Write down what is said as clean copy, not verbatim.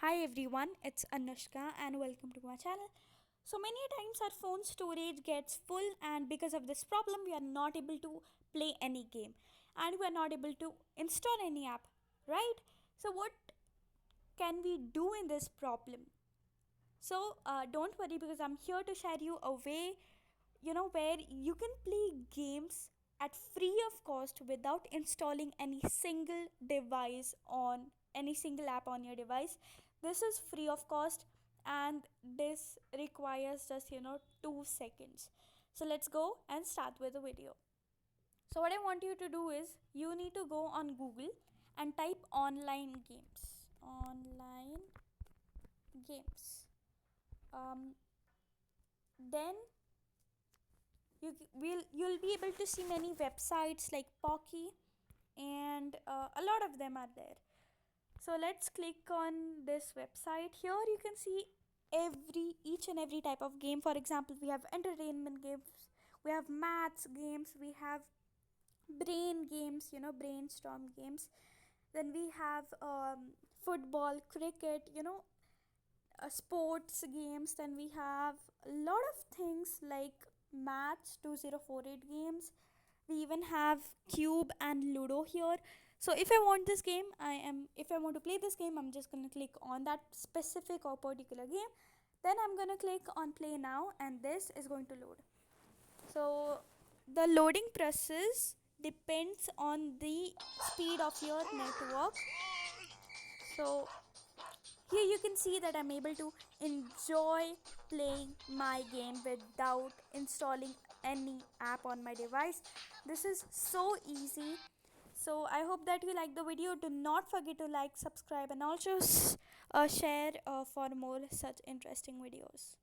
Hi everyone, it's Anushka and welcome to my channel. So many times our phone storage gets full, and because of this problem, we are not able to play any game and we are not able to install any app, right? So, what can we do in this problem? Don't worry because I'm here to share you a way, where you can play games at free of cost without installing any single device on any single app on your device. This is free of cost and this requires just 2 seconds. So let's go and start with the video. So what I want you to do is you need to go on Google and type online games. Online games. Um, then you'll be able to see many websites like Pocky, and a lot of them are there. So let's click on this website. Here you can see every each and every type of game. For example, we have entertainment games, we have maths games, we have brain games, brainstorm games. Then we have football, cricket, sports games. Then we have a lot of things like match 2048 games. We even have cube and ludo here. So if I want this game, if I want to play this game, I'm just going to click on that specific or particular game. Then I'm going to click on play now and this is going to load. So the loading process depends on the speed of your network. So here you can see that I'm able to enjoy playing my game without installing any app on my device. This is so easy. So I hope that you like the video. Do not forget to like, subscribe, and also share for more such interesting videos.